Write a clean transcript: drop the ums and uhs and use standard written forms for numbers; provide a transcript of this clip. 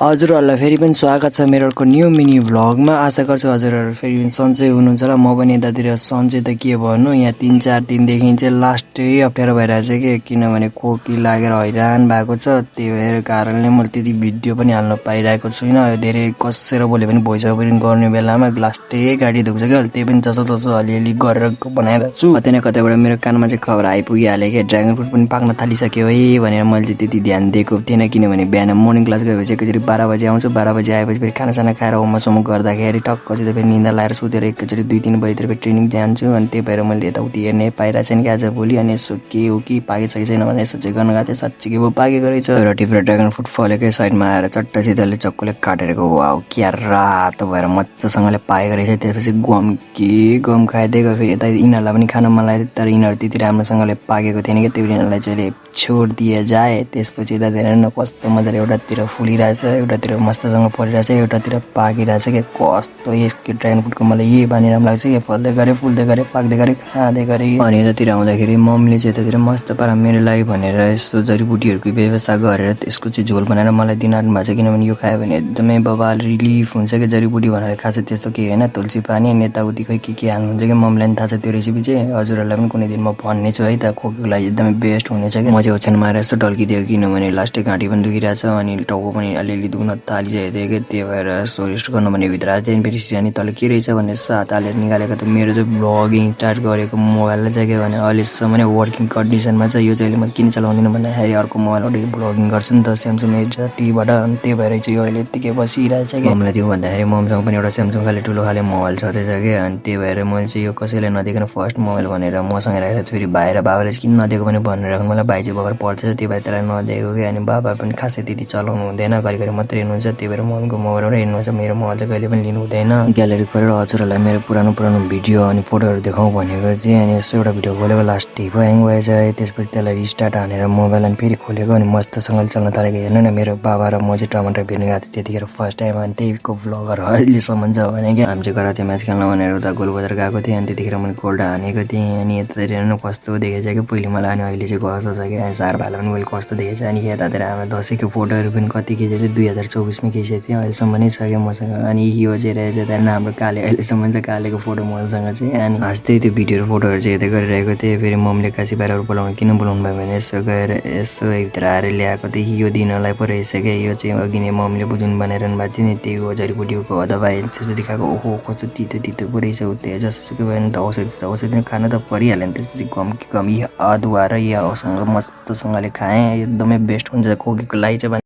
हजुरहरूलाई फेरि पनि स्वागत छ मेरो अर्को न्यू मिनी भ्लगमा। आशा गर्छु हजुरहरू फेरि पनि सन्चै हुनुहुन्छ होला। म पनि यतातिर सन्चै त के भन्नु, यहाँ 3-4 दिनदेखि चाहिँ लास्टै अप्ठ्यारो भइरहेछ कि, किनभने खोकी लागेर हैरान भएको छ। त्यही भएर कारणले मैले त्यति भिडियो पनि हाल्न पाइरहेको छुइनँ। धेरै कसेर बोले पनि भोइस ओभर गर्ने बेलामा लास्टै गाडी दुख्छ क्या। त्यही पनि जसोतसो अलिअलि गरेर बनाइरहेको छु। कतै न कतैबाट मेरो कानमा चाहिँ खबर आइपुगिहाल्यो कि ड्रागन फ्रुट पनि पाक्न थालिसक्यो है भनेर। मैले चाहिँ त्यति ध्यान दिएको थिएन, किनभने बिहान मर्निङ क्लास गएपछि एकचोटि 12 बजे आउँछु। 12 बजे आएपछि फेरि खानासाना खाएर होमवर्क गर्दाखेरि टक्क चाहिँ फेरि निन्दा लाएर सुतेर एकचोटि 2-3 बजीतिर फेरि ट्रेनिङ जान्छु। अनि त्यही भएर मैले यताउति हेर्ने पाइरहेको छैन कि आज भोलि। अनि यसो के हो कि पाकेछ कि छैन भनेर यसो चेक गर्न गएको थिएँ। साँच्चीकै अब पाकेको रहेछ। एउटा टिपेर ड्रागन फ्रुट फलेकै साइडमा आएर चट्टसितले चक्कुले काटेको वाउ क्या रातो भएर मजासँगले पाकेको रहेछ। त्यसपछि गम खाइदिएको। फेरि यता यिनीहरूलाई पनि खान मन लाग्यो, तर यिनीहरू त्यति राम्रोसँगले पाकेको थिएन कि, त्यही भएर यिनीहरूलाई चाहिँ छोड दिए जाए। त्यसपछि यता धेरै न कस्तो मजाले एउटातिर फुलिरहेछ, एउटातिर मस्तसँग फलिरहेछ, एउटातिर पाकिरहेछ कि। कस्तो यसको ड्रागन फ्रुटको मलाई यही बानी राम्रो लाग्छ कि, फल्दै गरे फुल्दै गरे पाक्दै गरे खाँदै गरे। अनि यतातिर आउँदाखेरि मम्मीले चाहिँ यतातिर मस्त पारा मेरो लागि भनेर यस्तो जडीबुटीहरूको व्यवस्था गरेर त्यसको चाहिँ झोल बनाएर मलाई दिइरहनु भएको छ। किनभने यो खायो भने एकदमै बबाल रिलिफ हुन्छ कि। जडीबुटी भनेर खासै त्यस्तो केही होइन, तुलसी पानी अनि यताउति खै के हाल्नुहुन्छ कि। मम्मीलाई पनि थाहा छ त्यो रेसिपी चाहिँ। हजुरहरूलाई पनि कुनै दिन म भन्ने छु है त। खोकीको लागि एकदमै बेस्ट हुनेछ कि। म चाहिँ ओछ्यानमा आएर यसो ढल्किदिएको, किनभने लास्टै घाँटी पनि दुखिरहेछ अनि टाउको पनि अलिअलि दुख्न थालिसकेको थियो कि। त्यही भएर यसो रेस्ट गर्नु भने भित्र आएको थिएँ। फेरि सिरानी तल के रहेछ भने साथ हालेर निकालेको त मेरो चाहिँ भ्लगिङ स्टार्ट गरेको मोबाइललाई चाहिँ के भने अहिलेसम्म नै वर्किङ कन्डिसनमा छ। यो चाहिँ अहिले म किन चलाउँदिनँ भन्दाखेरि अर्को मोबाइलबाट भ्लगिङ गर्छु नि त, स्यामसङ H30बाट। अनि त्यही भएर चाहिँ यो अहिले यत्तिकै बसिरहेछ कि। मम्मीलाई त्यो भन्दाखेरि ममसँग पनि एउटा स्यामसङ खाले ठुलो खाले मोबाइल छँदैछ कि। अनि त्यही भएर मैले चाहिँ यो कसैलाई नदिकन फर्स्ट मोबाइल भनेर मसँग राखेको छु। फेरि भाइ र बाबाले किन नदिएको भने भनेर राख्नु, मलाई भाइ चाहिँ भर्खर पढ्दैछ, त्यही भएर त्यसलाई नदिएको कि। अनि बाबा पनि खासै त्यति चलाउनु हुँदैन, घरिघरि मात्रै हेर्नुहुन्छ। त्यही भएर मम्मीको मोबाइलबाट हेर्नुहुन्छ, मेरो मोबाइल चाहिँ कहिले पनि लिनु हुँदैन। ग्यालेरी खोलेर हजुरहरूलाई मेरो पुरानो भिडियो अनि फोटोहरू देखाउँ भनेको थिएँ। अनि यसो एउटा भिडियो खोलेको लास्टै ह्याङ भएछ। त्यसपछि त्यसलाई रिस्टार्ट हानेर मोबाइल अनि फेरि खोलेको अनि मस्तसँगले चल्न थालेको। हेर्नु न, मेरो बाबा र म चाहिँ टमाटर बेच्न गएको थिएँ त्यतिखेर फर्स्ट टाइम। अनि त्यहीको भ्लगर अहिलेसम्म छ भने क्या। हामी चाहिँ कराते म्याच खेल्न भनेर उता गोलबजार गएको थिएँ। अनि त्यतिखेर मैले गोल्ड हानेको थिएँ। अनि यतातिर हेर्नु कस्तो देखेछ कि पहिले मलाई, अनि अहिले चाहिँ कस्तो छ कि। अनि सार भाइलाई पनि मैले कस्तो देखेछ। अनि यतातिर हाम्रो दसैँको फोटोहरू पनि कति खिचेको थिएँ, 2024मा खिचेको थिएँ, अहिलेसम्म नै छ क्या मसँग। अनि यो चाहिँ रहेछ त्यहाँदेखि हाम्रो काले, अहिलेसम्म चाहिँ कालेको फोटो मसँग चाहिँ। अनि हाँस्दै त्यो भिडियोहरू फोटोहरू चाहिँ हेर्दै गरिरहेको थिएँ। फेरि मम्मीले काशी बाहिरहरू बोलाउनु किन बोलाउनु भयो भने यसो गएर यसो भित्र आएर ल्याएको थिएँ। यो दिनलाई पो रहेछ क्या। यो चाहिँ अघि नै मम्मीले बुझाउनु बनाइरहनु भएको थियो नि, त्यही हो जडीबुटीको दबाई। त्यसपछि खाएको ओहो कस्तो तितो पो रहेछ। त्यही जसोसुकै भयो भने त औषधि खान त परिहाल्यो नि। त्यसपछि गम अदुवा र यो मस्तसँगले खाएँ। एकदमै बेस्ट हुन्छ खोकीको लागि चाहिँ।